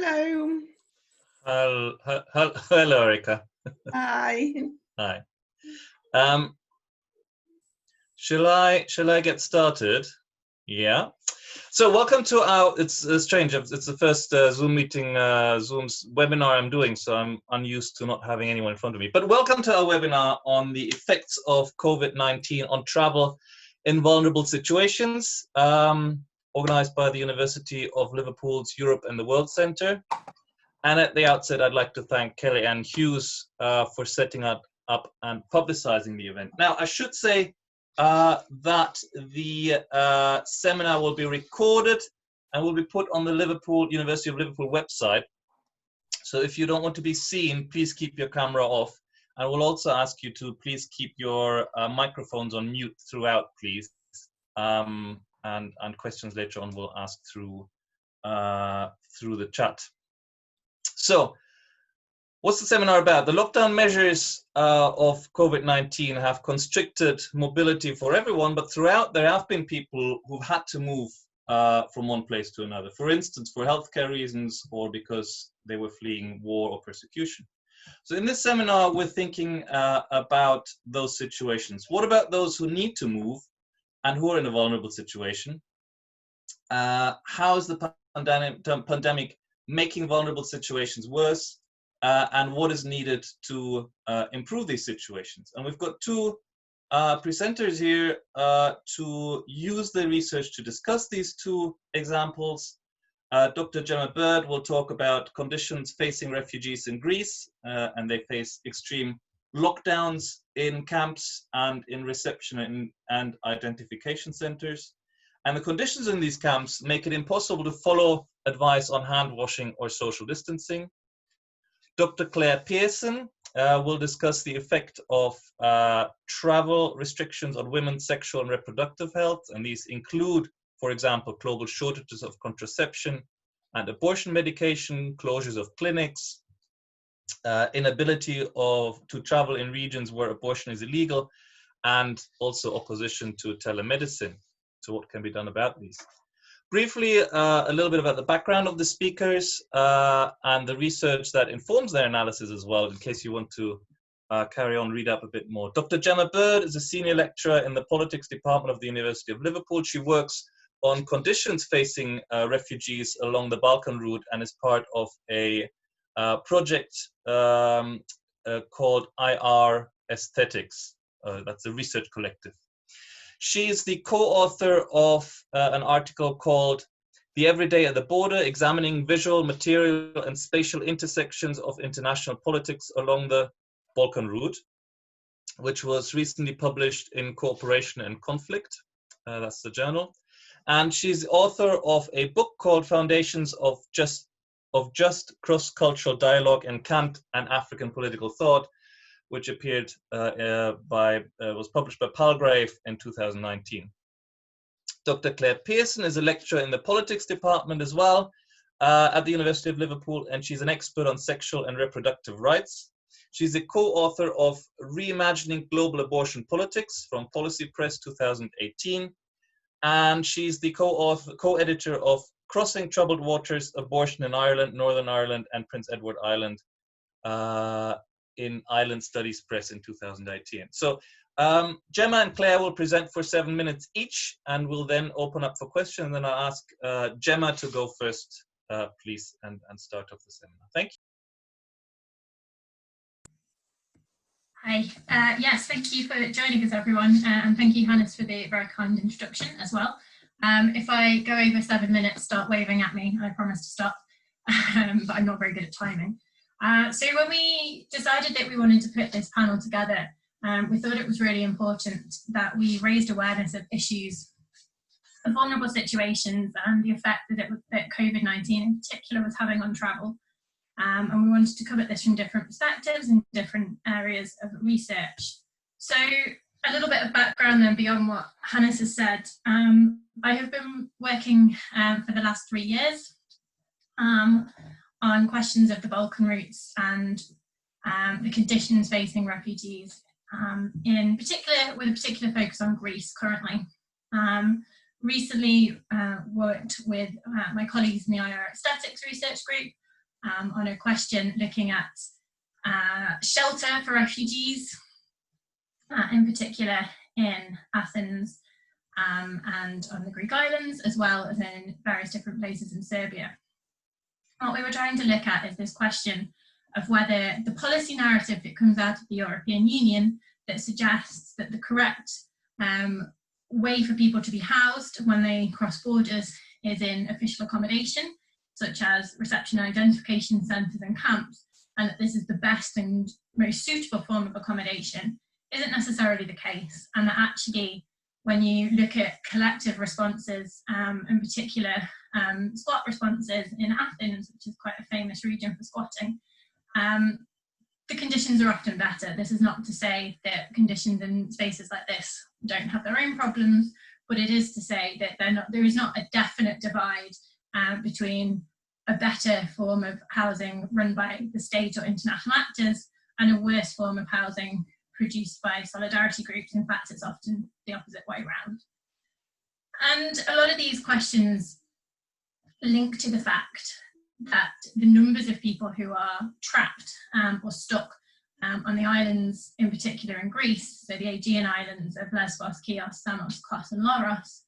Hello. Hello, Erika. Hi. Hi. Shall I get started? Yeah. So welcome to our. It's strange. It's the first Zoom meeting, Zoom's webinar I'm doing. So I'm unused to not having anyone in front of me. But welcome to our webinar on the effects of COVID-19 on travel in vulnerable situations, organized by the University of Liverpool's Europe and the World Centre. And at the outset, I'd like to thank Kelly Ann Hughes for setting up and publicizing the event. Now, I should say that the seminar will be recorded and will be put on the University of Liverpool website. So if you don't want to be seen, please keep your camera off. I will also ask you to please keep your microphones on mute throughout, please. And questions later on we'll ask through the chat. So, what's the seminar about? The lockdown measures of COVID-19 have constricted mobility for everyone, but throughout there have been people who've had to move from one place to another. For instance, for healthcare reasons or because they were fleeing war or persecution. So in this seminar, we're thinking about those situations. What about those who need to move and who are in a vulnerable situation? How is the pandemic making vulnerable situations worse, and what is needed to improve these situations? And we've got two presenters here to use the research to discuss these two examples. Dr. Gemma Bird will talk about conditions facing refugees in Greece, and they face extreme lockdowns in camps and in reception and identification centers. And the conditions in these camps make it impossible to follow advice on hand washing or social distancing. Dr. Clare Pierson will discuss the effect of travel restrictions on women's sexual and reproductive health. And these include, for example, global shortages of contraception and abortion medication, closures of clinics, inability to travel in regions where abortion is illegal, and also opposition to telemedicine. So what can be done about these? Briefly, a little bit about the background of the speakers and the research that informs their analysis as well, in case you want to carry on, read up a bit more. Dr. Gemma Bird is a senior lecturer in the politics department of the University of Liverpool. She works on conditions facing refugees along the Balkan route and is part of a project called IR Aesthetics. That's a research collective. She is the co-author of an article called The Everyday at the Border, Examining Visual, Material and Spatial Intersections of International Politics Along the Balkan Route, which was recently published in Cooperation and Conflict. That's the journal. And she's the author of a book called Foundations of Just Cross-Cultural Dialogue in Kant and African Political Thought, which appeared was published by Palgrave in 2019. Dr. Clare Pierson is a lecturer in the politics department as well at the University of Liverpool, and she's an expert on sexual and reproductive rights. She's a co-author of Reimagining Global Abortion Politics from Policy Press 2018, and she's the co-editor of Crossing Troubled Waters, Abortion in Ireland, Northern Ireland, and Prince Edward Island in Island Studies Press in 2018. So Gemma and Claire will present for 7 minutes each, and we'll then open up for questions. And then I'll ask Gemma to go first, please, and start off the seminar. Thank you. Hi, yes, thank you for joining us, everyone, and thank you, Hannes, for the very kind introduction as well. If I go over 7 minutes, start waving at me, I promise to stop, but I'm not very good at timing. So when we decided that we wanted to put this panel together, we thought it was really important that we raised awareness of issues of vulnerable situations and the effect that COVID-19 in particular was having on travel. And we wanted to come at this from different perspectives and different areas of research. So a little bit of background then beyond what Hannes has said. I have been working for the last 3 years on questions of the Balkan routes and the conditions facing refugees, in particular with a particular focus on Greece currently. Recently worked with my colleagues in the IR Aesthetics research group on a question looking at shelter for refugees, in particular in Athens and on the Greek islands, as well as in various different places in Serbia. What we were trying to look at is this question of whether the policy narrative that comes out of the European Union that suggests that the correct way for people to be housed when they cross borders is in official accommodation, such as reception and identification centres and camps, and that this is the best and most suitable form of accommodation, isn't necessarily the case, and that actually when you look at collective responses, in particular squat responses in Athens, which is quite a famous region for squatting, the conditions are often better. This is not to say that conditions in spaces like this don't have their own problems, but it is to say that there is not a definite divide between a better form of housing run by the state or international actors and a worse form of housing produced by solidarity groups. In fact, it's often the opposite way around. And a lot of these questions link to the fact that the numbers of people who are trapped or stuck on the islands, in particular in Greece, so the Aegean islands of Lesbos, Chios, Samos, Kos and Loros,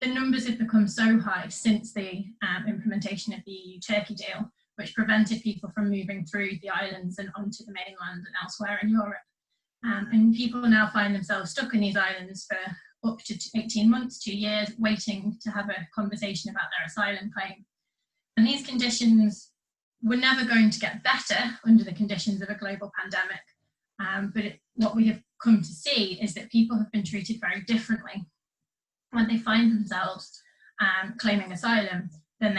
the numbers have become so high since the implementation of the EU-Turkey deal, which prevented people from moving through the islands and onto the mainland and elsewhere in Europe. And people now find themselves stuck in these islands for up to 18 months, 2 years, waiting to have a conversation about their asylum claim. And these conditions were never going to get better under the conditions of a global pandemic. But what we have come to see is that people have been treated very differently when they find themselves claiming asylum than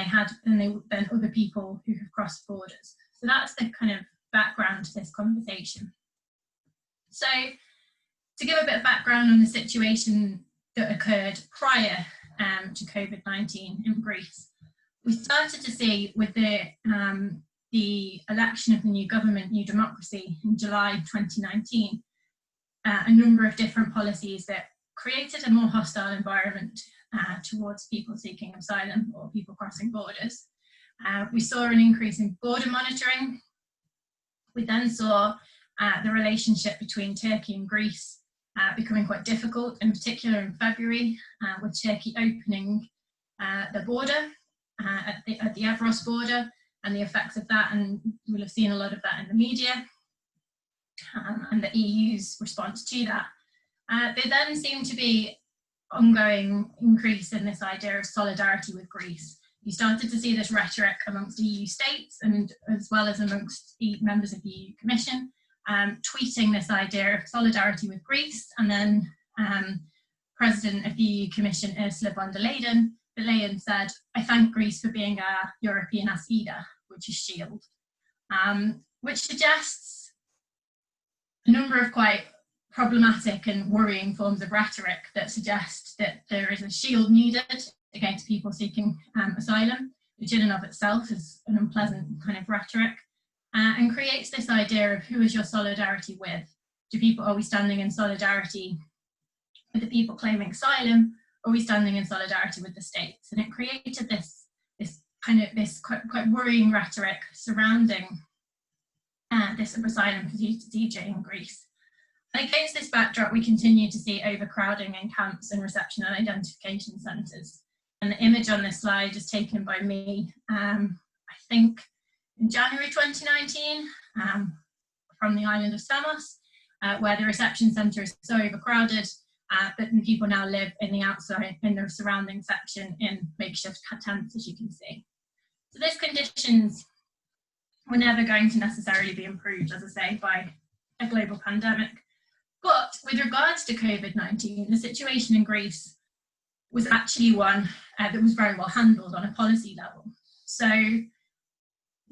other people who have crossed borders. So that's the kind of background to this conversation. So to give a bit of background on the situation that occurred prior to COVID-19 in Greece, we started to see with the election of the new government, New Democracy, in July 2019, a number of different policies that created a more hostile environment towards people seeking asylum or people crossing borders. We saw an increase in border monitoring. We then saw the relationship between Turkey and Greece becoming quite difficult, in particular in February, with Turkey opening the border at the Evros border and the effects of that, and we'll have seen a lot of that in the media, and the EU's response to that. There then seemed to be ongoing increase in this idea of solidarity with Greece. You started to see this rhetoric amongst EU states and as well as amongst the members of the EU Commission, tweeting this idea of solidarity with Greece, and then President of the EU Commission, Ursula von der Leyen said, "I thank Greece for being a European ASIDA," which is shield, which suggests a number of quite problematic and worrying forms of rhetoric that suggest that there is a shield needed against people seeking asylum, which in and of itself is an unpleasant kind of rhetoric, and creates this idea of who is your solidarity with? Are we standing in solidarity with the people claiming asylum, or are we standing in solidarity with the states? And it created this quite worrying rhetoric surrounding this asylum procedure in Greece. And against this backdrop, we continue to see overcrowding in camps and reception and identification centres. And the image on this slide is taken by me, I think, in January 2019, from the island of Samos, where the reception centre is so overcrowded that people now live in the surrounding section in makeshift tents, as you can see. So these conditions were never going to necessarily be improved, as I say, by a global pandemic. But with regards to COVID-19, the situation in Greece was actually one that was very well handled on a policy level. So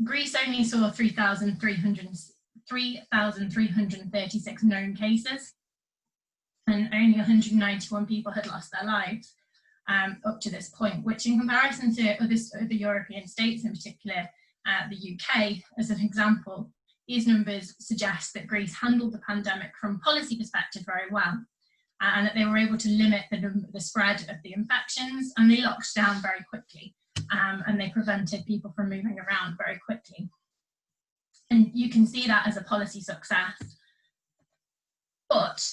Greece only saw 3,336 known cases, and only 191 people had lost their lives up to this point, which in comparison to other European states, in particular the UK, as an example, these numbers suggest that Greece handled the pandemic from a policy perspective very well, and that they were able to limit the spread of the infections, and they locked down very quickly. and they prevented people from moving around very quickly. And you can see that as a policy success. But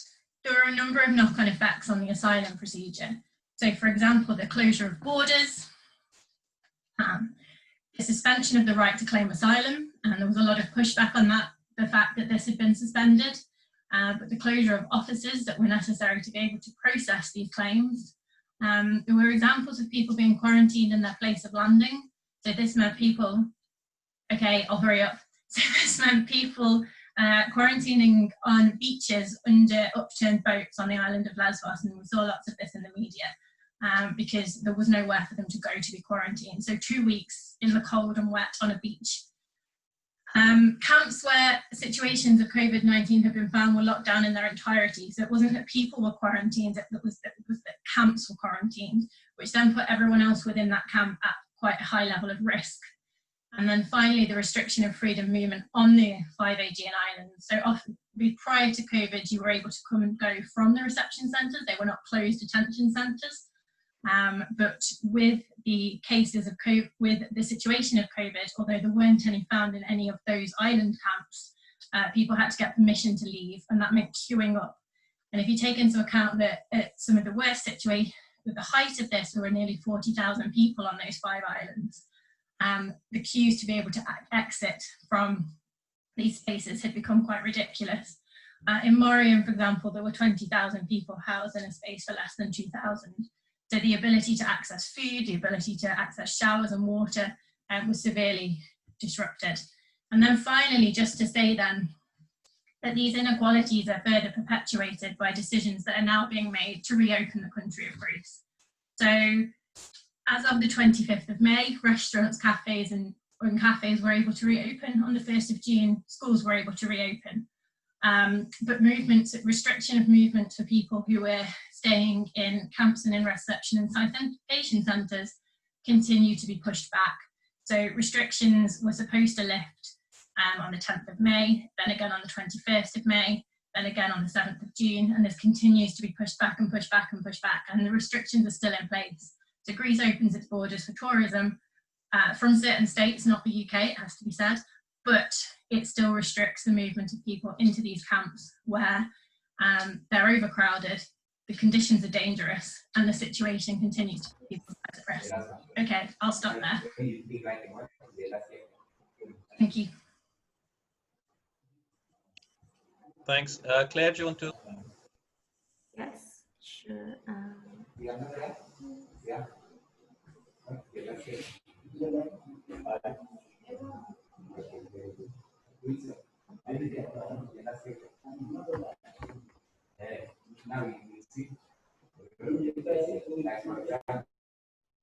there are a number of knock-on effects on the asylum procedure. So, for example, the closure of borders, the suspension of the right to claim asylum, and there was a lot of pushback on that, the fact that this had been suspended, but the closure of offices that were necessary to be able to process these claims. There were examples of people being quarantined in their place of landing. So this meant people, okay, I'll hurry up. So this meant people quarantining on beaches under upturned boats on the island of Lesbos, and we saw lots of this in the media because there was nowhere for them to go to be quarantined. So 2 weeks in the cold and wet on a beach. Camps where situations of Covid-19 have been found were locked down in their entirety. So it wasn't that people were quarantined, it was that camps were quarantined, which then put everyone else within that camp at quite a high level of risk. And then finally, the restriction of freedom movement on the 5 Aegean islands. So often, prior to COVID, you were able to come and go from the reception centres. They were not closed detention centres. But with the cases of COVID, with the situation of COVID, although there weren't any found in any of those island camps, people had to get permission to leave, and that meant queuing up. And if you take into account that at some of the worst situations, with the height of this, there were nearly 40,000 people on those 5 islands. The queues to be able to exit from these spaces had become quite ridiculous. In Moriam, for example, there were 20,000 people housed in a space for less than 2,000. So the ability to access food, the ability to access showers and water was severely disrupted. And then finally, just to say then that these inequalities are further perpetuated by decisions that are now being made to reopen the country of Greece. So as of the 25th of May, restaurants, cafes and cafes were able to reopen. On the 1st of June, schools were able to reopen. But restriction of movement for people who were staying in camps and in reception and identification centres continue to be pushed back. So restrictions were supposed to lift on the 10th of May, then again on the 21st of May, then again on the 7th of June, and this continues to be pushed back and pushed back and pushed back, and the restrictions are still in place. So Greece opens its borders for tourism from certain states, not the UK, it has to be said, but it still restricts the movement of people into these camps where they're overcrowded, the conditions are dangerous, and the situation continues to put people's lives at risk. Okay, I'll stop there. Thank you. Thanks. Claire, do you want to? Yes, sure.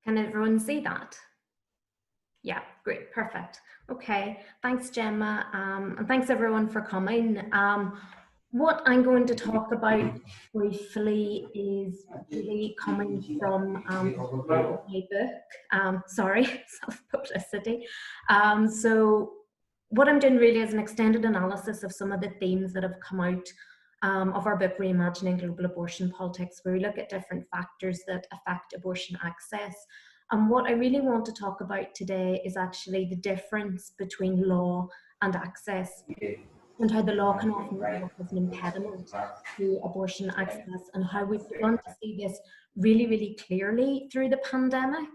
Can everyone see that? Yeah, great, perfect. Okay, thanks Gemma, and thanks everyone for coming. What I'm going to talk about briefly is really coming from my book, sorry, self-publicity. So what I'm doing really is an extended analysis of some of the themes that have come out of our book, Reimagining Global Abortion Politics, where we look at different factors that affect abortion access. And what I really want to talk about today is actually the difference between law and access, and how the law can often work as an impediment to abortion access, and how we've begun to see this really, really clearly through the pandemic.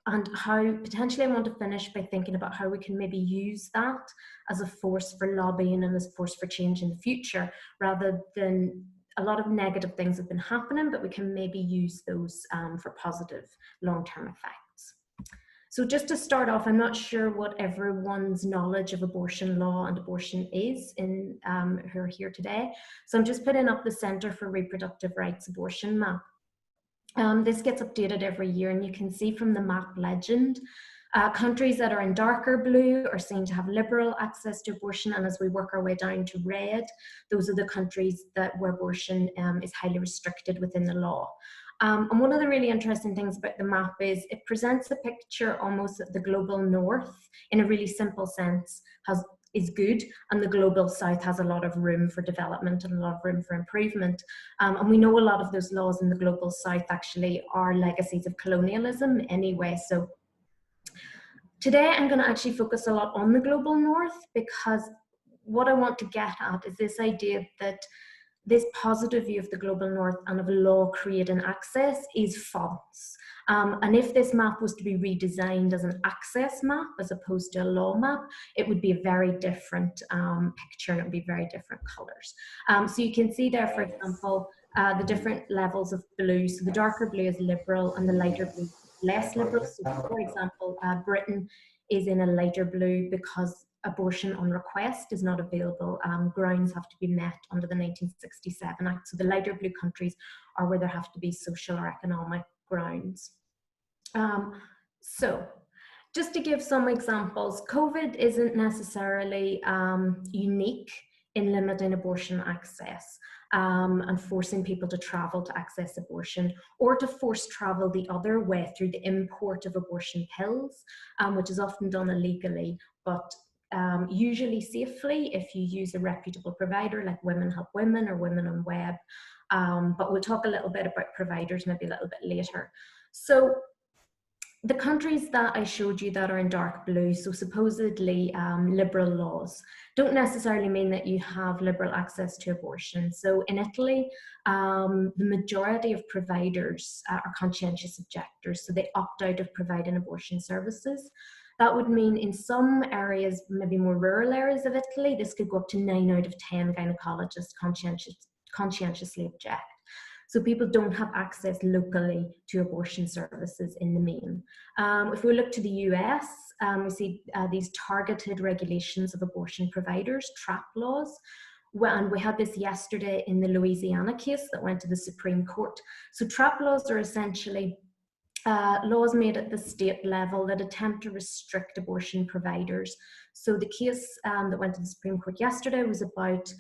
And how potentially I want to finish by thinking about how we can maybe use that as a force for lobbying and as a force for change in the future, rather than a lot of negative things have been happening, but we can maybe use those for positive long-term effects. So just to start off, I'm not sure what everyone's knowledge of abortion law and abortion is in who are here today. So I'm just putting up the Centre for Reproductive Rights abortion map. This gets updated every year, and you can see from the map legend, countries that are in darker blue are seen to have liberal access to abortion, and as we work our way down to red, those are the countries where abortion is highly restricted within the law. And one of the really interesting things about the map is it presents a picture almost of the global north in a really simple sense, has is good, and the global south has a lot of room for development and a lot of room for improvement. And we know a lot of those laws in the global south actually are legacies of colonialism anyway. So today I'm going to actually focus a lot on the global north, because what I want to get at is this idea that this positive view of the global north and of law creating access is false. And if this map was to be redesigned as an access map as opposed to a law map, it would be a very different picture, and it would be very different colors. So you can see there, for example, the different levels of blue. So the darker blue is liberal and the lighter blue less liberal. So for example, Britain is in a lighter blue because abortion on request is not available. Grounds have to be met under the 1967 Act. So the lighter blue countries are where there have to be social or economic grounds. So just to give some examples, COVID isn't necessarily unique in limiting abortion access and forcing people to travel to access abortion, or to force travel the other way through the import of abortion pills, which is often done illegally, but usually safely if you use a reputable provider like Women Help Women or Women on Web. But we'll talk a little bit about providers maybe a little bit later. So the countries that I showed you that are in dark blue, so supposedly liberal laws, don't necessarily mean that you have liberal access to abortion. So in Italy, the majority of providers are conscientious objectors, so they opt out of providing abortion services. That would mean in some areas, maybe more rural areas of Italy, this could go up to 9 out of 10 gynecologists conscientiously object. So people don't have access locally to abortion services in the main. If we look to the US, we see these targeted regulations of abortion providers, trap laws. And we had this yesterday in the Louisiana case that went to the Supreme Court. So trap laws are essentially laws made at the state level that attempt to restrict abortion providers. So the case that went to the Supreme Court yesterday was about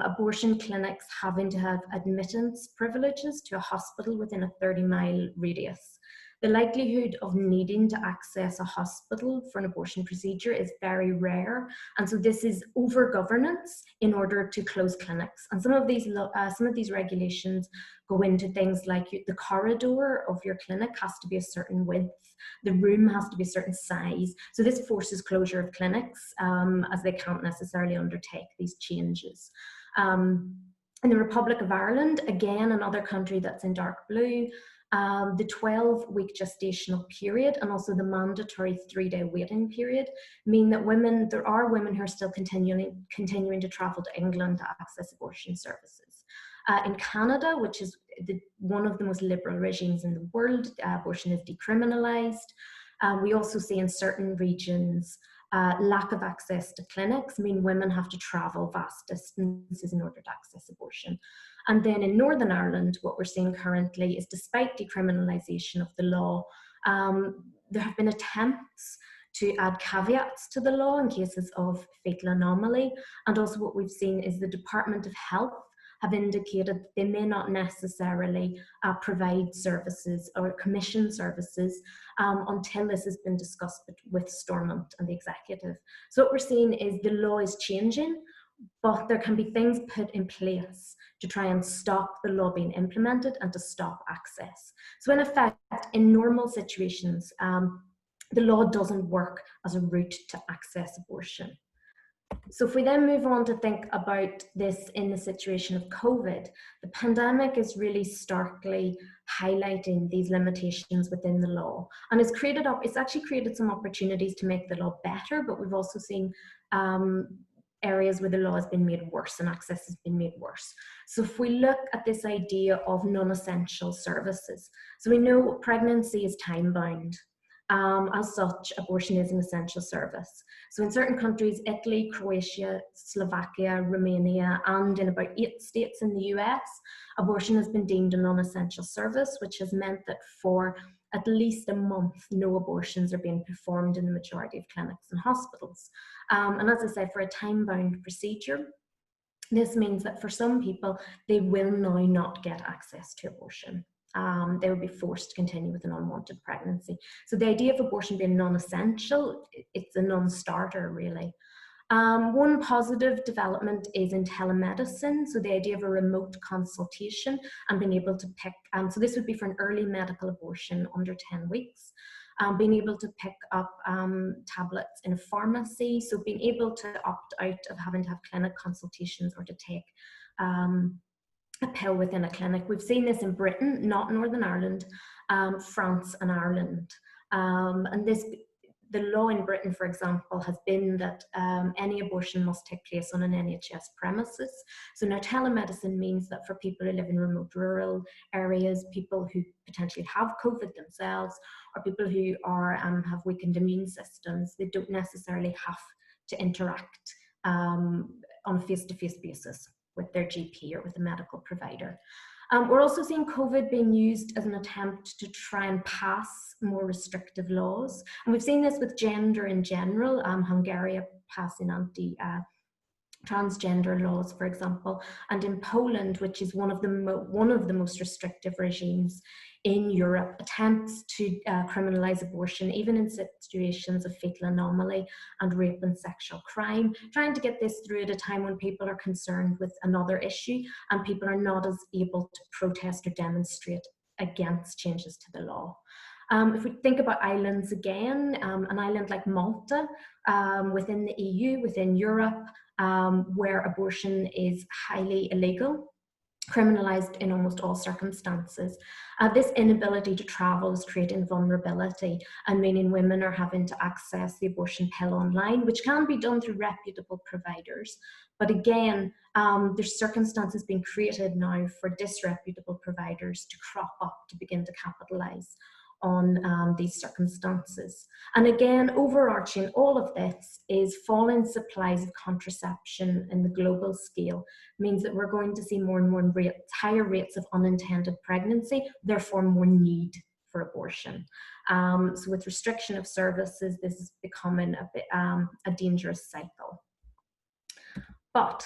abortion clinics having to have admittance privileges to a hospital within a 30-mile radius. The likelihood of needing to access a hospital for an abortion procedure is very rare, and so this is over-governance in order to close clinics. And some of these regulations go into things like the corridor of your clinic has to be a certain width, the room has to be a certain size. So this forces closure of clinics as they can't necessarily undertake these changes. In the Republic of Ireland, again, another country that's in dark blue, the 12-week gestational period and also the mandatory 3-day waiting period mean that there are women who are still continuing to travel to England to access abortion services. In Canada, which is one of the most liberal regimes in the world, abortion is decriminalized. We also see in certain regions lack of access to clinics mean women have to travel vast distances in order to access abortion. And then in Northern Ireland, what we're seeing currently is, despite decriminalisation of the law, there have been attempts to add caveats to the law in cases of fatal anomaly. And also what we've seen is the Department of Health have indicated that they may not necessarily provide services or commission services until this has been discussed with Stormont and the executive. So what we're seeing is the law is changing, but there can be things put in place to try and stop the law being implemented and to stop access. So in effect, in normal situations, the law doesn't work as a route to access abortion. So if we then move on to think about this in the situation of COVID, the pandemic is really starkly highlighting these limitations within the law, and it's actually created some opportunities to make the law better, but we've also seen areas where the law has been made worse and access has been made worse. So if we look at this idea of non-essential services, so we know pregnancy is time-bound. As such, abortion is an essential service. So in certain countries, Italy, Croatia, Slovakia, Romania, and in about 8 states in the US, abortion has been deemed a non-essential service, which has meant that for at least a month, no abortions are being performed in the majority of clinics and hospitals. And as I say, for a time-bound procedure, this means that for some people, they will now not get access to abortion. They will be forced to continue with an unwanted pregnancy. So the idea of abortion being non-essential, it's a non-starter really. One positive development is in telemedicine, so the idea of a remote consultation and being able to pick, so this would be for an early medical abortion under 10 weeks, being able to pick up tablets in a pharmacy, so being able to opt out of having to have clinic consultations or to take a pill within a clinic. We've seen this in Britain, not Northern Ireland, France and Ireland. And the law in Britain, for example, has been that any abortion must take place on an NHS premises. So now telemedicine means that for people who live in remote rural areas, people who potentially have COVID themselves, or people who are have weakened immune systems, they don't necessarily have to interact on a face-to-face basis with their GP or with a medical provider. We're also seeing COVID being used as an attempt to try and pass more restrictive laws. And we've seen this with gender in general, Hungary passing anti-transgender laws, for example, and in Poland, which is one of the most restrictive regimes in Europe, attempts to criminalize abortion, even in situations of fetal anomaly and rape and sexual crime, trying to get this through at a time when people are concerned with another issue and people are not as able to protest or demonstrate against changes to the law. If we think about islands again, an island like Malta, within the EU, within Europe, where abortion is highly illegal, criminalized in almost all circumstances. This inability to travel is creating vulnerability and meaning women are having to access the abortion pill online, which can be done through reputable providers. But again, there's circumstances being created now for disreputable providers to crop up to begin to capitalize on these circumstances. And again, overarching all of this is falling supplies of contraception in the global scale means that we're going to see more and more higher rates of unintended pregnancy, therefore more need for abortion. So with restriction of services, this is becoming a dangerous cycle. But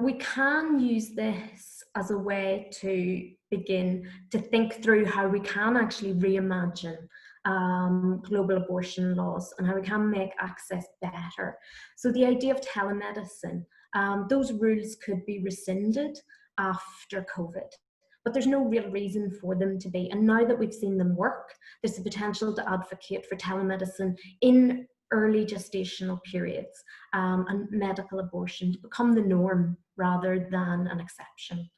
we can use this as a way to begin to think through how we can actually reimagine global abortion laws and how we can make access better. So the idea of telemedicine, those rules could be rescinded after COVID, but there's no real reason for them to be. And now that we've seen them work, there's the potential to advocate for telemedicine in early gestational periods and medical abortion to become the norm rather than an exception.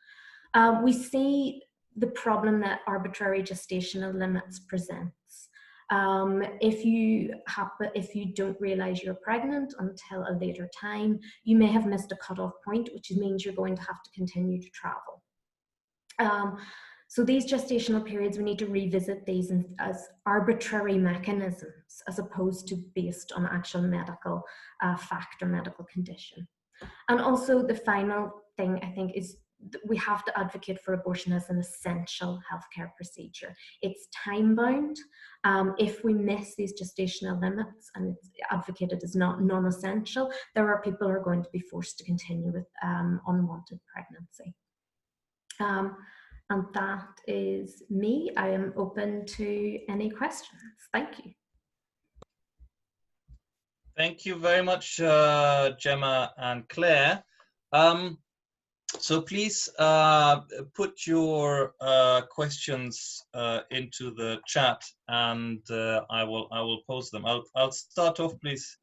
We see the problem that arbitrary gestational limits presents. If you don't realize you're pregnant until a later time, you may have missed a cutoff point, which means you're going to have to continue to travel. So these gestational periods, we need to revisit these as arbitrary mechanisms as opposed to based on actual medical fact or medical condition. And also the final thing I think is we have to advocate for abortion as an essential healthcare procedure. It's time bound. If we miss these gestational limits and it's advocated as non-essential, there are people who are going to be forced to continue with unwanted pregnancy. And that is me. I am open to any questions. Thank you. Thank you very much, Gemma and Claire. So please put your questions into the chat, and I will pose them. I'll start off, please,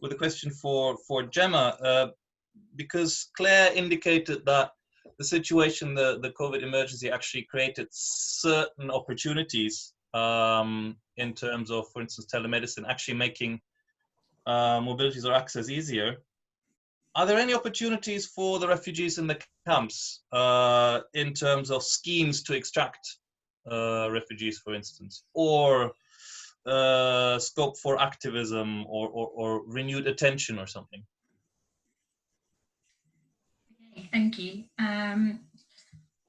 with a question for Gemma, because Claire indicated that the situation, the COVID emergency, actually created certain opportunities in terms of, for instance, telemedicine, actually making mobilities or access easier. Are there any opportunities for the refugees in the camps in terms of schemes to extract refugees, for instance, or scope for activism or renewed attention or something? Okay, thank you.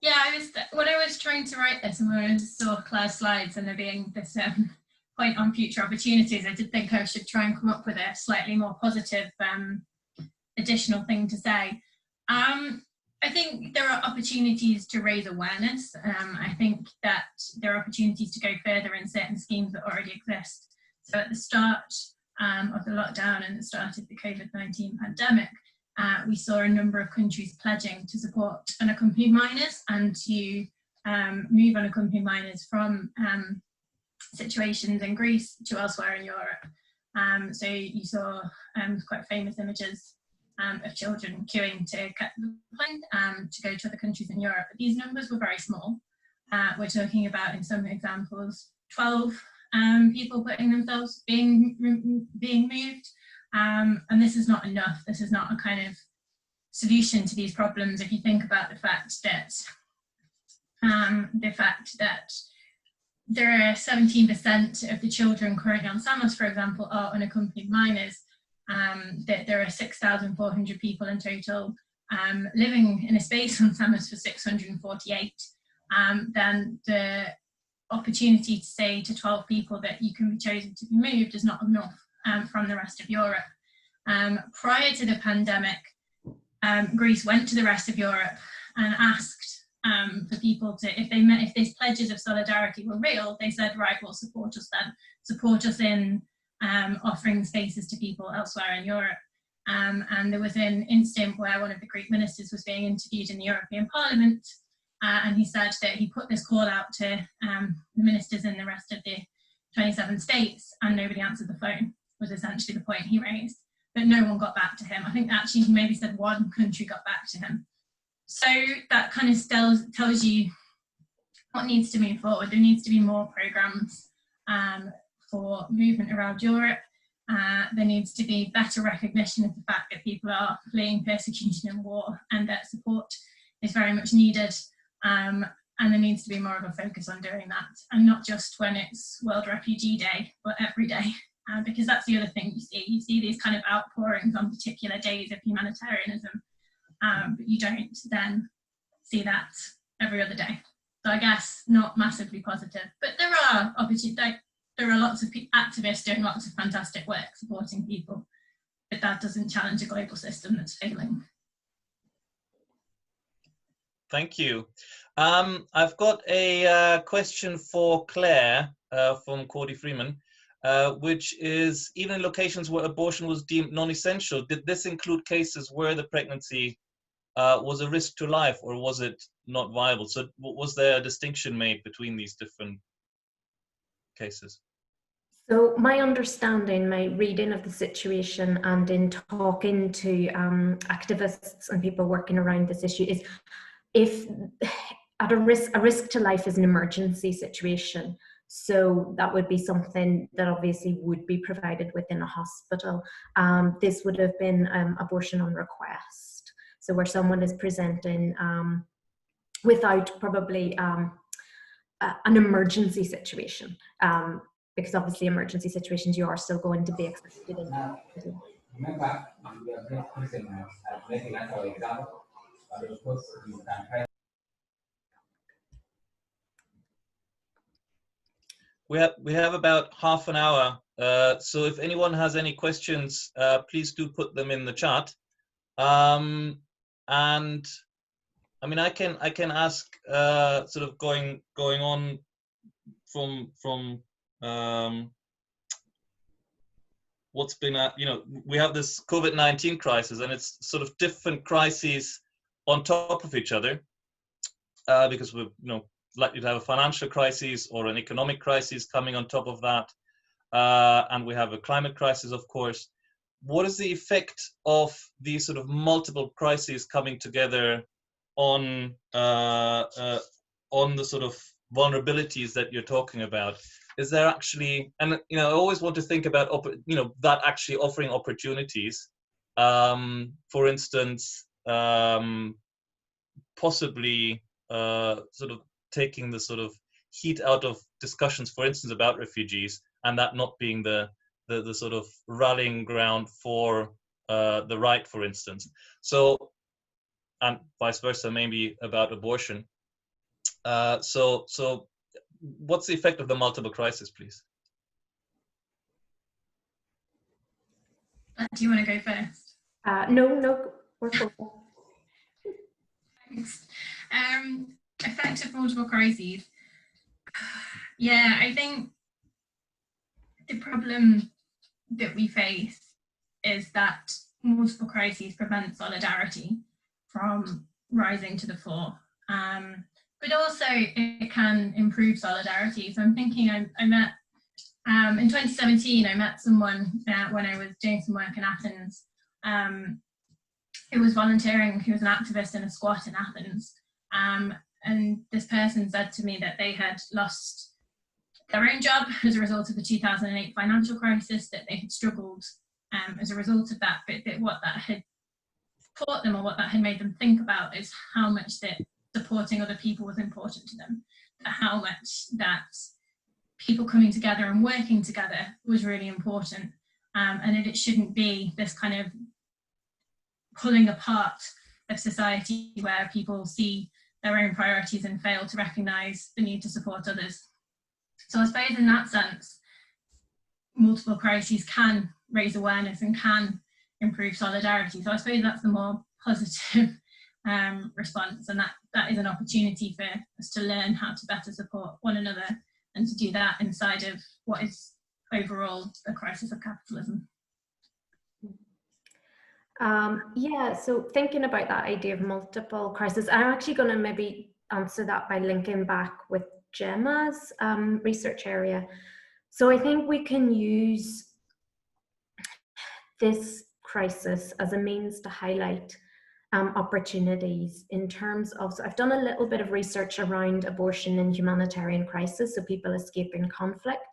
Yeah, when I was trying to write this and when I saw Claire's slides and there being this point on future opportunities, I did think I should try and come up with a slightly more positive additional thing to say. I think there are opportunities to raise awareness. I think that there are opportunities to go further in certain schemes that already exist. So at the start of the lockdown and the start of the COVID-19 pandemic, we saw a number of countries pledging to support unaccompanied minors and to move unaccompanied minors from situations in Greece to elsewhere in Europe. So you saw quite famous images of children queuing to get the plane to go to other countries in Europe. But these numbers were very small. We're talking about, in some examples, 12 people putting themselves being moved. And this is not enough. This is not a kind of solution to these problems. If you think about the fact that there are 17% of the children currently on Samos, for example, are unaccompanied minors, that there are 6,400 people in total living in a space on Samos for 648, then the opportunity to say to 12 people that you can be chosen to be moved is not enough from the rest of Europe. Prior to the pandemic, Greece went to the rest of Europe and asked for people to, if these pledges of solidarity were real, they said, right, well, support us then. Support us in offering spaces to people elsewhere in Europe. And there was an instant where one of the Greek ministers was being interviewed in the European Parliament, and he said that he put this call out to the ministers in the rest of the 27 states, and nobody answered the phone, was essentially the point he raised. But no one got back to him. I think actually he maybe said one country got back to him. So that kind of tells you what needs to move forward. There needs to be more programs for movement around Europe. There needs to be better recognition of the fact that people are fleeing persecution and war, and that support is very much needed. And there needs to be more of a focus on doing that, and not just when it's World Refugee Day, but every day. Because that's the other thing you see. You see these kind of outpourings on particular days of humanitarianism, but you don't then see that every other day. So I guess not massively positive, but there are opportunities. There are lots of activists doing lots of fantastic work supporting people, but that doesn't challenge a global system that's failing. Thank you. I've got a question for Claire from Cordy Freeman, which is, even in locations where abortion was deemed non-essential, did this include cases where the pregnancy was a risk to life, or was it not viable? So was there a distinction made between these different cases? So my understanding, my reading of the situation, and in talking to activists and people working around this issue, is if at a risk to life is an emergency situation. So that would be something that obviously would be provided within a hospital. This would have been abortion on request. So where someone is presenting without probably an emergency situation, because obviously emergency situations you are still going to be expected in. We have about half an hour, so if anyone has any questions, please do put them in the chat. And I mean, I can ask, sort of going on from what's been we have this COVID-19 crisis, and it's sort of different crises on top of each other, because we're likely to have a financial crisis or an economic crisis coming on top of that, and we have a climate crisis, of course. What is the effect of these sort of multiple crises coming together on the sort of vulnerabilities that you're talking about? Is there actually, and I always want to think about that actually offering opportunities, for instance, possibly sort of taking the sort of heat out of discussions, for instance, about refugees, and that not being the sort of rallying ground for the right, for instance. So, and vice versa, maybe about abortion. So what's the effect of the multiple crises, please? Do you want to go first? No, we're cool. Thanks. Effect of multiple crises. Yeah, I think the problem that we face is that multiple crises prevent solidarity from rising to the fore. But also it can improve solidarity. So I'm thinking I met, in 2017, I met someone when I was doing some work in Athens who was volunteering, who was an activist in a squat in Athens. And this person said to me that they had lost their own job as a result of the 2008 financial crisis, that they had struggled as a result of that, but that what that had taught them, or what that had made them think about, is how much that supporting other people was important to them, how much that people coming together and working together was really important, and that it shouldn't be this kind of pulling apart of society where people see their own priorities and fail to recognise the need to support others. So I suppose in that sense, multiple crises can raise awareness and can improve solidarity. So I suppose that's the more positive response, and that is an opportunity for us to learn how to better support one another, and to do that inside of what is overall the crisis of capitalism. Yeah, so thinking about that idea of multiple crises, I'm actually going to maybe answer that by linking back with Gemma's research area. So I think we can use this crisis as a means to highlight opportunities in terms of, so I've done a little bit of research around abortion and humanitarian crisis, so people escaping conflict,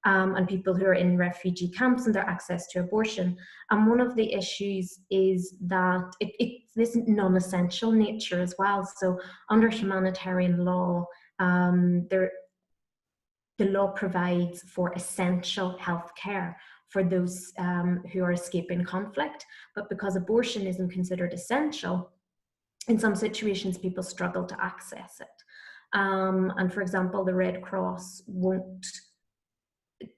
and people who are in refugee camps and their access to abortion. And one of the issues is that it's this non-essential nature as well. So under humanitarian law, the law provides for essential health care for those who are escaping conflict. But because abortion isn't considered essential, in some situations people struggle to access it. And for example, the Red Cross won't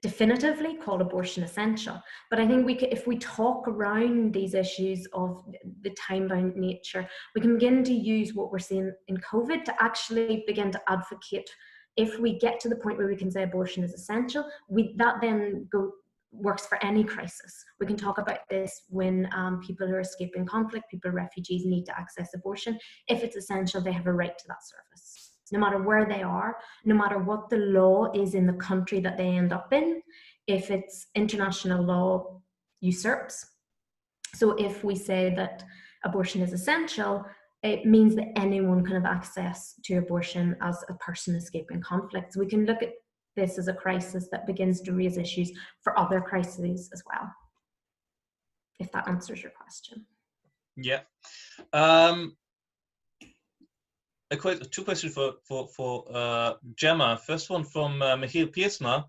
definitively call abortion essential, but I think we could, if we talk around these issues of the time-bound nature, we can begin to use what we're seeing in COVID to actually begin to advocate. If we get to the point where we can say abortion is essential, that then works for any crisis. We can talk about this when people who are escaping conflict, people, refugees, need to access abortion. If it's essential, they have a right to that service, no matter where they are, no matter what the law is in the country that they end up in. If it's international law usurps. So if we say that abortion is essential, it means that anyone can have access to abortion as a person escaping conflict. So we can look at this as a crisis that begins to raise issues for other crises as well, if that answers your question. Yeah. Two questions for Gemma. First one from Michiel Pierson.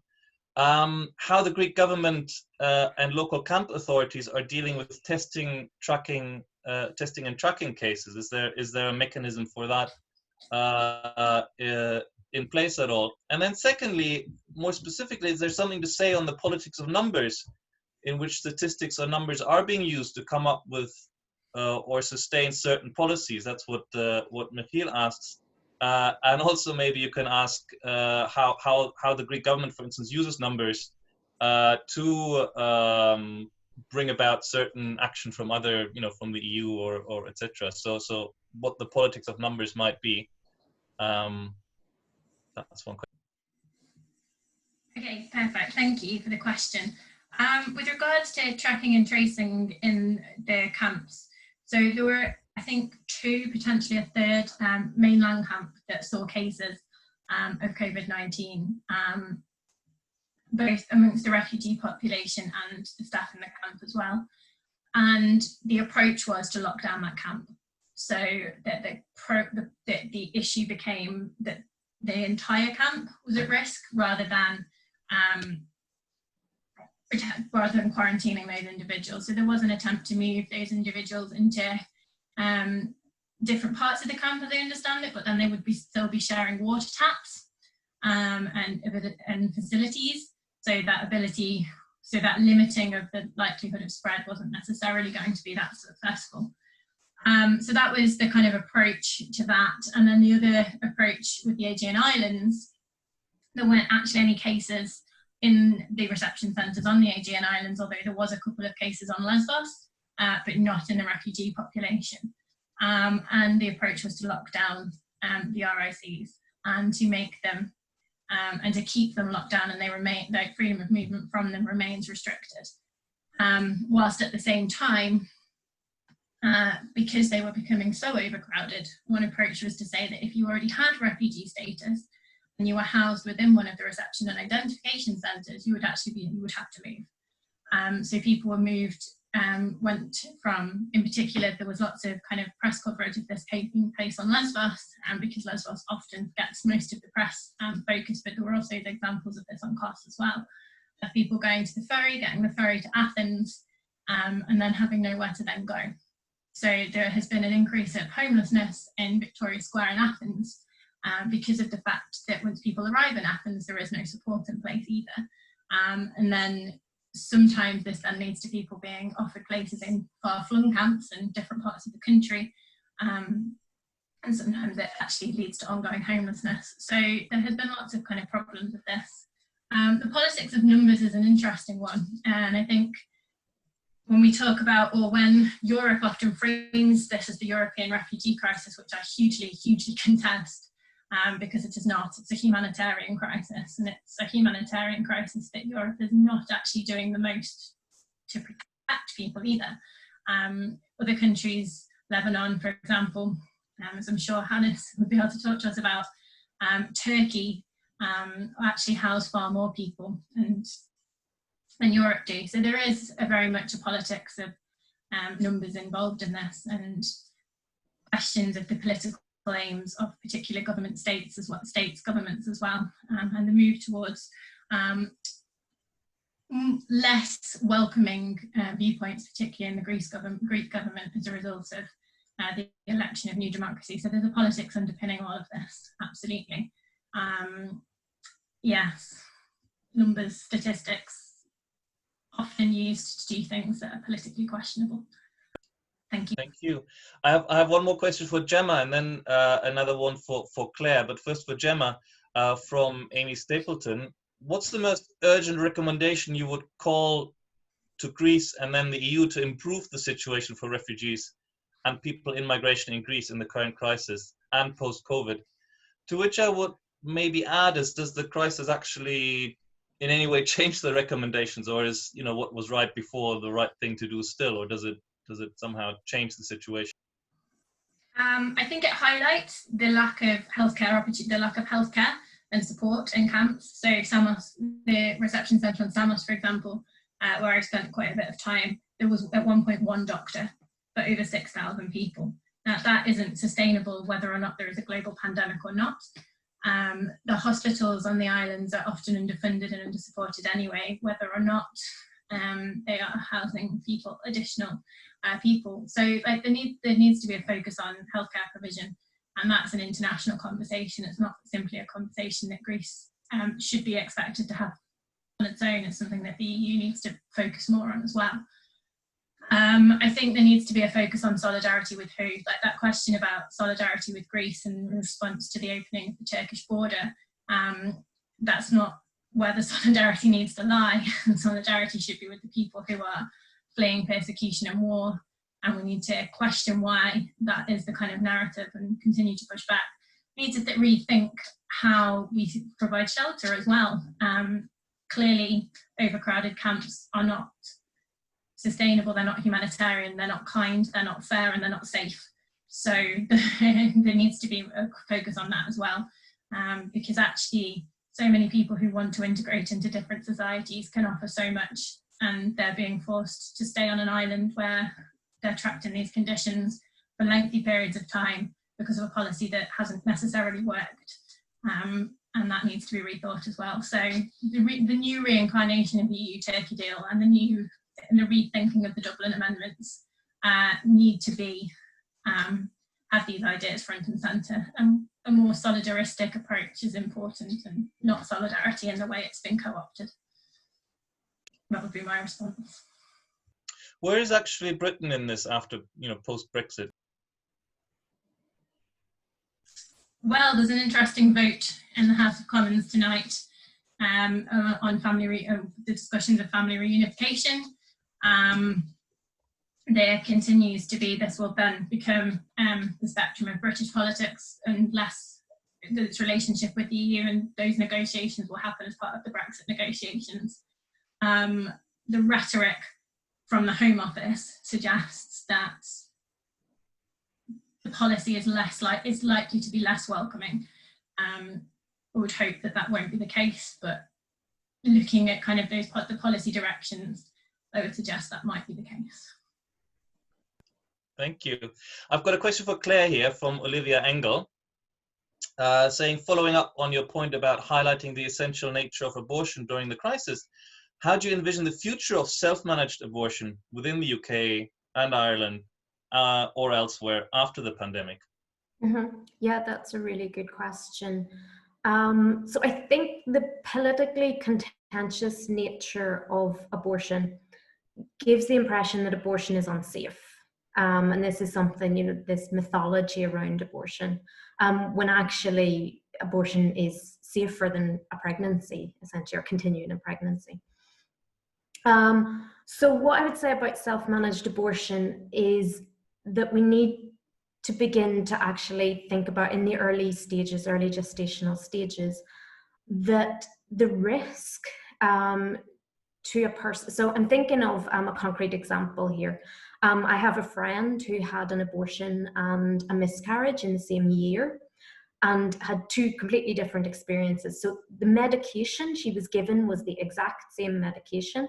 How the Greek government and local camp authorities are dealing with testing and tracking cases. Is there a mechanism for that in place at all? And then secondly, more specifically, is there something to say on the politics of numbers, in which statistics or numbers are being used to come up with or sustain certain policies? That's what Michiel asks. And also maybe you can ask how the Greek government, for instance, uses numbers to bring about certain action from other, from the EU or etc. So what the politics of numbers might be. That's one question. Okay, perfect. Thank you for the question. With regards to tracking and tracing in the camps, so there were, I think, 2, potentially a third mainland camp that saw cases of COVID-19, both amongst the refugee population and the staff in the camp as well. And the approach was to lock down that camp, so that the issue became that the entire camp was at risk, rather than quarantining those individuals. So there was an attempt to move those individuals into different parts of the camp, as I understand it, but then they would still be sharing water taps and facilities. So that limiting of the likelihood of spread wasn't necessarily going to be that successful. So that was the kind of approach to that. And then the other approach with the Aegean Islands, there weren't actually any cases in the reception centres on the Aegean Islands, although there was a couple of cases on Lesbos, but not in the refugee population. And the approach was to lock down the RICs and to make them and to keep them locked down, and their freedom of movement from them remains restricted. Whilst at the same time, because they were becoming so overcrowded, one approach was to say that if you already had refugee status and you were housed within one of the reception and identification centres, you would have to move. So people were moved, went from, in particular, there was lots of kind of press coverage of this taking place on Lesbos, because Lesbos often gets most of the press focus, but there were also examples of this on Kos as well, of people going to the ferry, getting the ferry to Athens, and then having nowhere to then go. So there has been an increase of homelessness in Victoria Square in Athens, because of the fact that once people arrive in Athens, there is no support in place either. And then sometimes this then leads to people being offered places in far-flung camps in different parts of the country, and sometimes it actually leads to ongoing homelessness. So there has been lots of kind of problems with this. The politics of numbers is an interesting one, and I think when we talk about, or when Europe often frames this as the European refugee crisis, which I hugely contest, because it is not. It's a humanitarian crisis, and it's a humanitarian crisis that Europe is not actually doing the most to protect people either. Other countries, Lebanon, for example, as I'm sure Hannes would be able to talk to us about, Turkey actually house far more people than Europe do. So there is very much a politics of numbers involved in this, and questions of the political aims of particular governments as well, and the move towards less welcoming viewpoints, particularly in the Greek government, as a result of the election of New Democracy. So there's a politics underpinning all of this, absolutely. Yes, numbers, statistics, often used to do things that are politically questionable. Thank you. Thank you. I have one more question for Gemma, and then another one for Claire. But first for Gemma, from Amy Stapleton. What's the most urgent recommendation you would call to Greece and then the EU to improve the situation for refugees and people in migration in Greece in the current crisis and post-COVID? To which I would maybe add is, does the crisis actually in any way change the recommendations, or is, you know, what was right before the right thing to do still, or does it somehow change the situation? I think it highlights the lack of healthcare and support in camps. So Samos, the reception centre on Samos, for example, where I spent quite a bit of time, there was at one point one doctor for over 6,000 people. Now that isn't sustainable whether or not there is a global pandemic or not. The hospitals on the islands are often underfunded and undersupported anyway, whether or not they are housing additional people. So like there needs to be a focus on healthcare provision, and that's an international conversation. It's not simply a conversation that Greece should be expected to have on its own. It's something that the EU needs to focus more on as well. I think there needs to be a focus on solidarity with who, like that question about solidarity with Greece in response to the opening of the Turkish border. That's not where the solidarity needs to lie. Solidarity should be with the people who are fleeing persecution and war, and we need to question why that is the kind of narrative and continue to push back. We need to rethink how we provide shelter as well. Clearly, overcrowded camps are not sustainable, they're not humanitarian, they're not kind, they're not fair, and they're not safe. So there needs to be a focus on that as well, because actually so many people who want to integrate into different societies can offer so much, and they're being forced to stay on an island where they're trapped in these conditions for lengthy periods of time because of a policy that hasn't necessarily worked. And that needs to be rethought as well. So the new reincarnation of the EU-Turkey deal and the rethinking of the Dublin amendments need to be have these ideas front and centre. A more solidaristic approach is important, and not solidarity in the way it's been co-opted. That would be my response. Where is actually Britain in this after, post-Brexit? Well, there's an interesting vote in the House of Commons tonight on the discussions of family reunification. There continues to be, this will then become the spectrum of British politics and less its relationship with the EU, and those negotiations will happen as part of the Brexit negotiations. The rhetoric from the Home Office suggests that the policy is likely to be less welcoming. I would hope that that won't be the case, but looking at kind of the policy directions, I would suggest that might be the case. Thank you. I've got a question for Claire here from Olivia Engel, saying, following up on your point about highlighting the essential nature of abortion during the crisis, how do you envision the future of self-managed abortion within the UK and Ireland or elsewhere after the pandemic? Yeah, that's a really good question. So I think the politically contentious nature of abortion gives the impression that abortion is unsafe. And this is something, this mythology around abortion, when actually abortion is safer than a pregnancy, essentially, or continuing a pregnancy. So what I would say about self-managed abortion is that we need to begin to actually think about in the early stages, early gestational stages, that the risk to a person. So I'm thinking of a concrete example here. I have a friend who had an abortion and a miscarriage in the same year and had two completely different experiences. So the medication she was given was the exact same medication,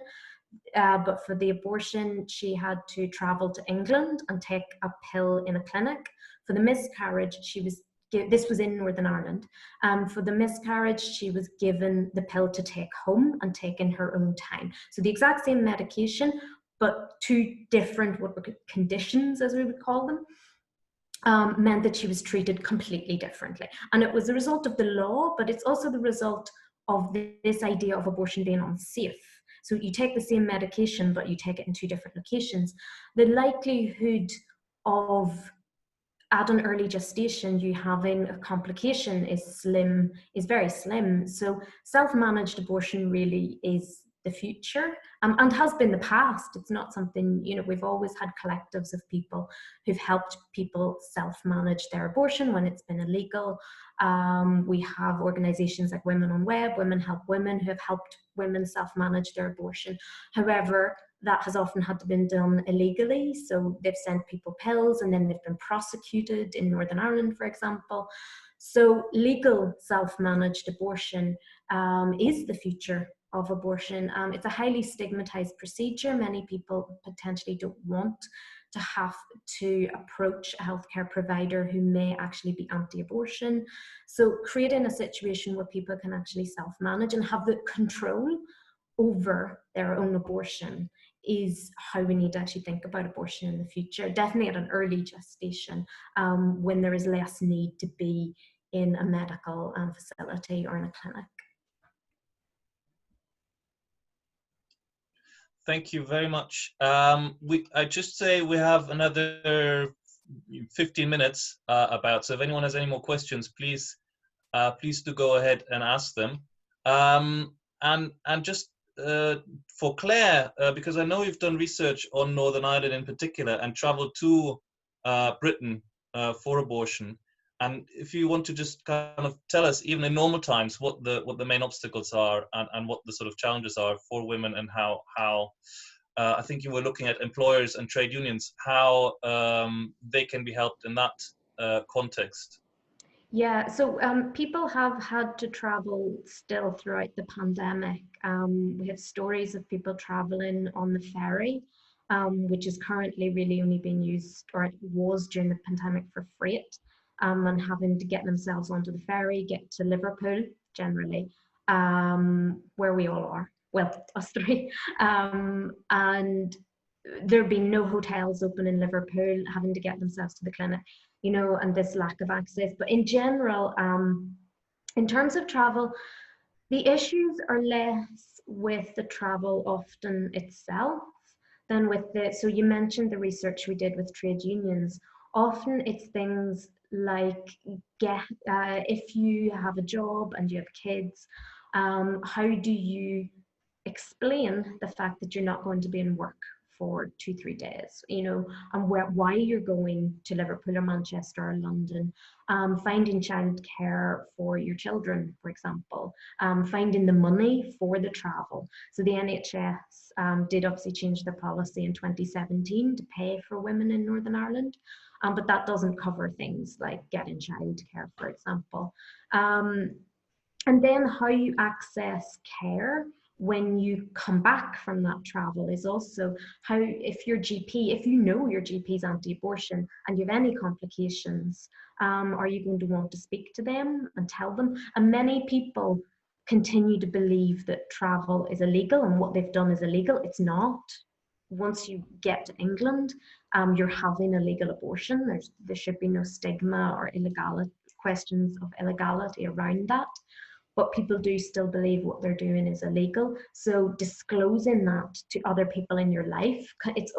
but for the abortion, she had to travel to England and take a pill in a clinic. For the miscarriage, this was in Northern Ireland. For the miscarriage, she was given the pill to take home and take in her own time. So the exact same medication, but two different conditions, as we would call them, meant that she was treated completely differently. And it was the result of the law, but it's also the result of this idea of abortion being unsafe. So you take the same medication, but you take it in two different locations. The likelihood of at an early gestation, you having a complication is very slim. So self-managed abortion really is the future, and has been the past. It's not something, we've always had collectives of people who've helped people self-manage their abortion when it's been illegal. We have organizations like Women on Web, Women Help Women, who have helped women self-manage their abortion. However, that has often had to been done illegally. So they've sent people pills and then they've been prosecuted in Northern Ireland, for example. So legal self-managed abortion is the future of abortion. It's a highly stigmatized procedure. Many people potentially don't want to have to approach a healthcare provider who may actually be anti-abortion. So creating a situation where people can actually self-manage and have the control over their own abortion is how we need to actually think about abortion in the future, definitely at an early gestation, when there is less need to be in a medical facility or in a clinic. Thank you very much. I just say we have another 15 minutes so if anyone has any more questions, please do go ahead and ask them. And just for Claire, because I know you've done research on Northern Ireland in particular and traveled to Britain for abortion. And if you want to just kind of tell us, even in normal times, what the main obstacles are and what the sort of challenges are for women, and how I think you were looking at employers and trade unions, how they can be helped in that context. Yeah, so people have had to travel still throughout the pandemic. We have stories of people traveling on the ferry, which is currently really only being used, or it was during the pandemic, for freight, and having to get themselves onto the ferry, get to Liverpool generally, where we all are, well, us three, and there have been no hotels open in Liverpool, having to get themselves to the clinic, and this lack of access. But in general, in terms of travel, the issues are less with the travel often itself than with so you mentioned the research we did with trade unions. Often it's things like if you have a job and you have kids, How do you explain the fact that you're not going to be in work for 2-3 days, you know, and why you're going to Liverpool or Manchester or London, finding childcare for your children, for example, finding the money for the travel. So the NHS did obviously change their policy in 2017 to pay for women in Northern Ireland, but that doesn't cover things like getting childcare, for example. And then how you access care when you come back from that travel is also how, if your GP, if you know your GP's anti-abortion and you have any complications, are you going to want to speak to them and tell them? And many people continue to believe that travel is illegal and what they've done is illegal. It's not. Once you get to England, you're having a legal abortion. There should be no stigma or illegality, questions of illegality around that. But people do still believe what they're doing is illegal. So disclosing that to other people in your life, it's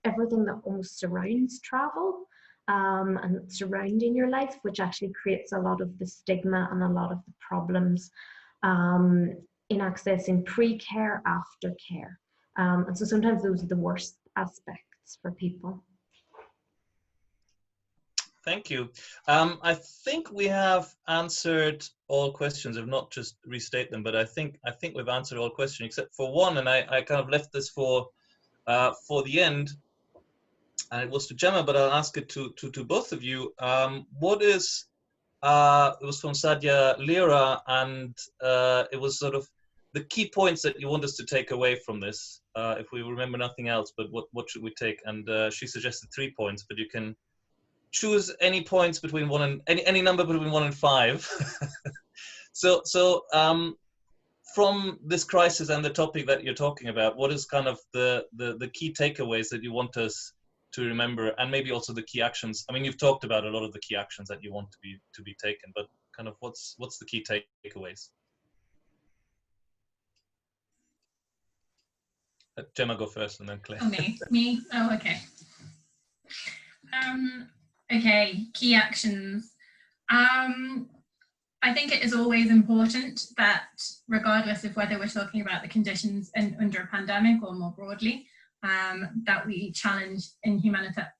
everything that almost surrounds travel and surrounding your life, which actually creates a lot of the stigma and a lot of the problems in accessing pre-care, after-care. And so sometimes those are the worst aspects for people. Thank you. I think we have answered all questions. I've not just restate them, but I think we've answered all questions except for one, and I kind of left this for the end. And it was to Gemma, but I'll ask it to both of you. What is it was from Sadia Lira, and it was sort of the key points that you want us to take away from this. If we remember nothing else, but what should we take? And she suggested 3 points, but you can choose any points between any number between 1 and 5. So from this crisis and the topic that you're talking about, what is kind of the key takeaways that you want us to remember, and maybe also the key actions? I mean, you've talked about a lot of the key actions that you want to be taken, but kind of what's the key takeaways? Let Gemma go first, and then Claire. Oh, me. Oh, okay. Okay, key actions. I think it is always important that, regardless of whether we're talking about the conditions under a pandemic or more broadly, that we challenge inhumane, can't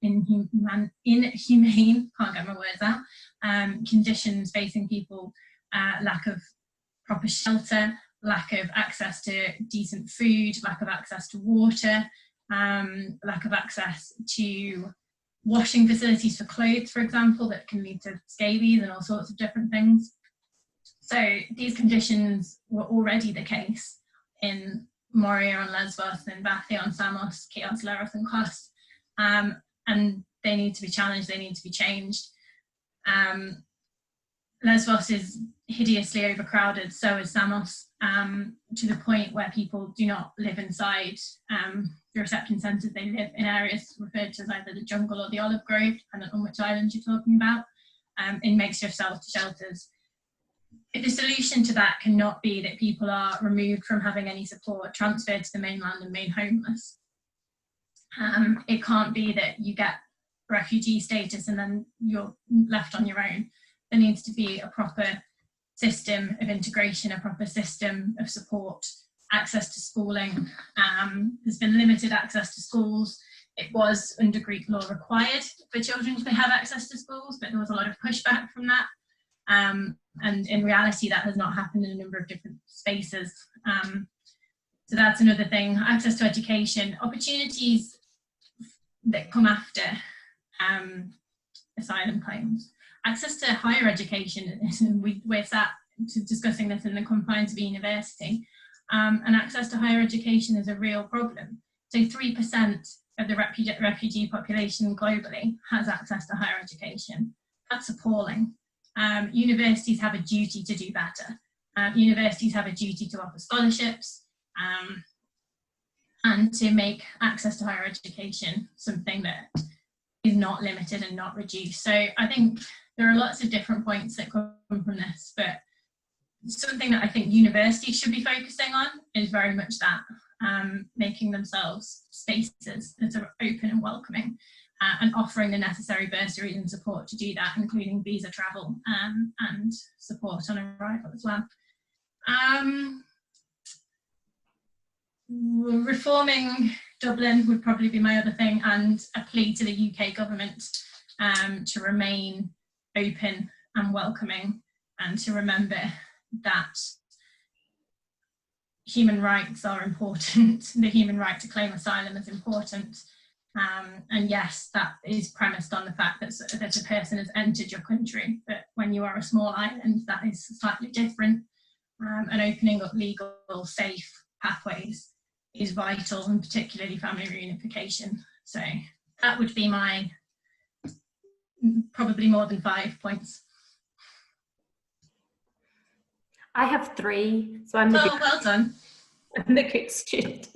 get my words out, conditions facing people, lack of proper shelter, lack of access to decent food, lack of access to water, lack of access to washing facilities for clothes, for example, that can lead to scabies and all sorts of different things. So these conditions were already the case in Moria on Lesbos, and Bathia on Samos, Chios, Leros and Kos, and they need to be challenged, they need to be changed. Lesbos is hideously overcrowded, so is Samos, to the point where people do not live inside the reception centres. They live in areas referred to as either the jungle or the olive grove, depending on which island you're talking about, in makeshift shelters. If the solution to that cannot be that people are removed from having any support, transferred to the mainland and made homeless, it can't be that you get refugee status and then you're left on your own. There needs to be a proper system of integration, a proper system of support, access to schooling. There's been limited access to schools. It was under Greek law required for children to have access to schools, but there was a lot of pushback from that. And in reality, that has not happened in a number of different spaces. So that's another thing. Access to education, opportunities that come after asylum claims. Access to higher education, we're sat discussing this in the confines of a university, and access to higher education is a real problem. So 3% of the refugee population globally has access to higher education. That's appalling. Universities have a duty to do better. Universities have a duty to offer scholarships and to make access to higher education something that is not limited and not reduced. So I think there are lots of different points that come from this, but something that I think universities should be focusing on is very much that, making themselves spaces that are open and welcoming, and offering the necessary bursaries and support to do that, including visa travel and support on arrival as well. Reforming Dublin would probably be my other thing, and a plea to the UK government to remain open and welcoming, and to remember that human rights are important. The human right to claim asylum is important. And yes, that is premised on the fact that a person has entered your country, but when you are a small island, that is slightly different. And opening up legal, safe pathways is vital, and particularly family reunification. So that would be my probably more than 5 points. I have 3, so I'm the Oh, well done. I'm the good student.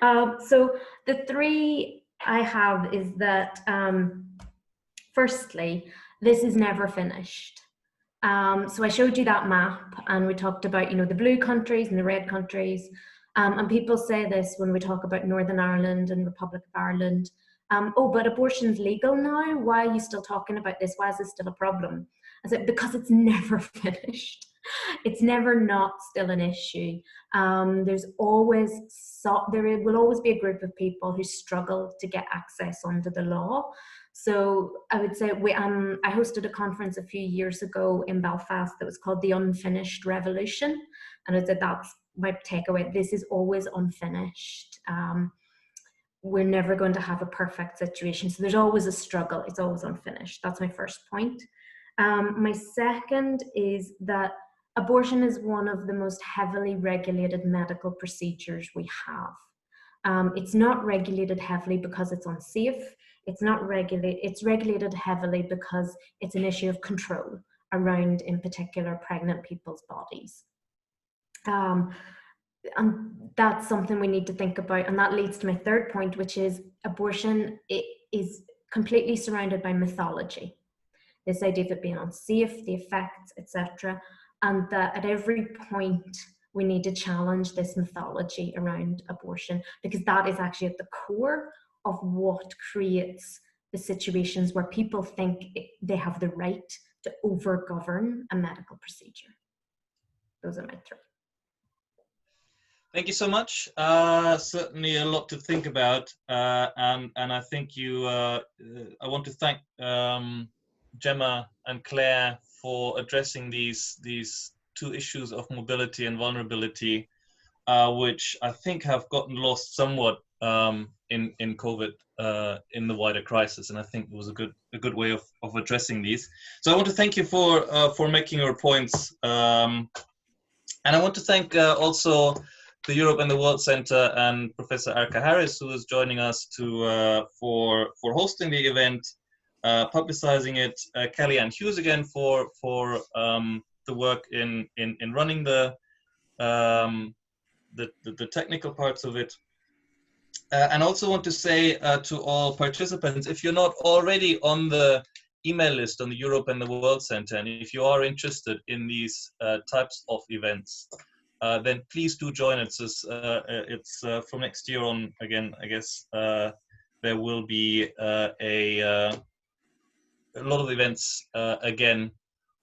So the 3 I have is that, firstly, this is never finished. So I showed you that map, and we talked about, you know, the blue countries and the red countries. And people say this when we talk about Northern Ireland and Republic of Ireland. Oh, but abortion's legal now. Why are you still talking about this? Why is this still a problem? I said, because it's never finished. It's never not still an issue. There will always be a group of people who struggle to get access under the law. So I would say I hosted a conference a few years ago in Belfast that was called The Unfinished Revolution. And I said, that's my takeaway. This is always unfinished. We're never going to have a perfect situation. So there's always a struggle. It's always unfinished. That's my first point. My second is that abortion is one of the most heavily regulated medical procedures we have. It's not regulated heavily because it's unsafe. It's regulated heavily because it's an issue of control around, in particular, pregnant people's bodies. And that's something we need to think about. And that leads to my third point, which is abortion is completely surrounded by mythology. This idea of it being unsafe, the effects, etc. And that at every point we need to challenge this mythology around abortion, because that is actually at the core of what creates the situations where people think they have the right to overgovern a medical procedure. Those are my 3. Thank you so much. Certainly a lot to think about, and I think I want to thank Gemma and Clare for addressing these 2 issues of mobility and vulnerability, which I think have gotten lost somewhat in COVID, in the wider crisis, and I think it was a good way of addressing these. So I want to thank you for making your points, and I want to thank also the Europe and the World Centre and Professor Erika Harris, who is joining us for hosting the event, publicizing it. Kelly-Ann Hughes again for the work in running the technical parts of it. And also want to say to all participants, if you're not already on the email list on the Europe and the World Centre, and if you are interested in these types of events, then please do join it. It's from next year on, again, I guess there will be a lot of events again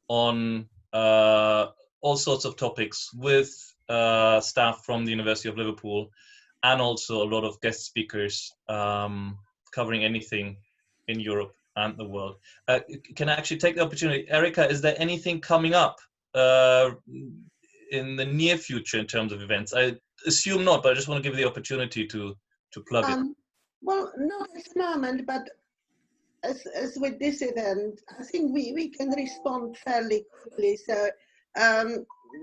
on all sorts of topics with staff from the University of Liverpool, and also a lot of guest speakers covering anything in Europe and the world. Can I actually take the opportunity? Erika, is there anything coming up in the near future in terms of events? I assume not, but I just want to give you the opportunity to plug it. Well, not at the moment, but as with this event, I think we can respond fairly quickly. So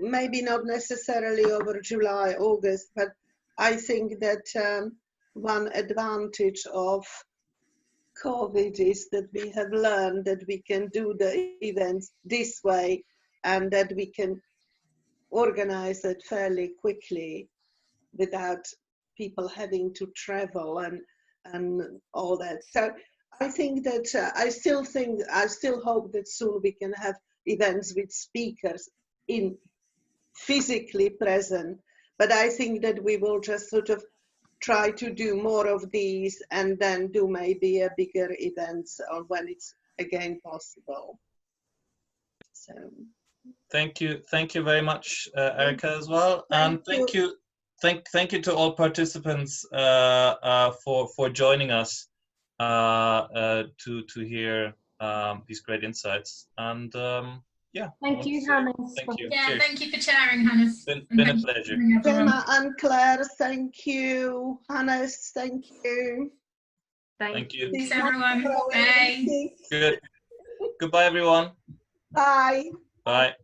maybe not necessarily over July, August, but I think that one advantage of COVID is that we have learned that we can do the events this way, and that we can organize it fairly quickly without people having to travel and all that. So I think that I still hope that soon we can have events with speakers in physically present, but I think that we will just sort of try to do more of these and then do maybe a bigger events when it's again possible. So Thank you very much, Erica, as well, and thank you to all participants for joining us to hear these great insights. And yeah, Thank you, Hannes. thank you. Yeah, Cheers. thank you for chairing, Hannes. Been a pleasure. Gemma and Claire, thank you. Hannes, thank you. Thank you. Thanks, everyone. Bye. Good. Goodbye, everyone. Bye. Bye.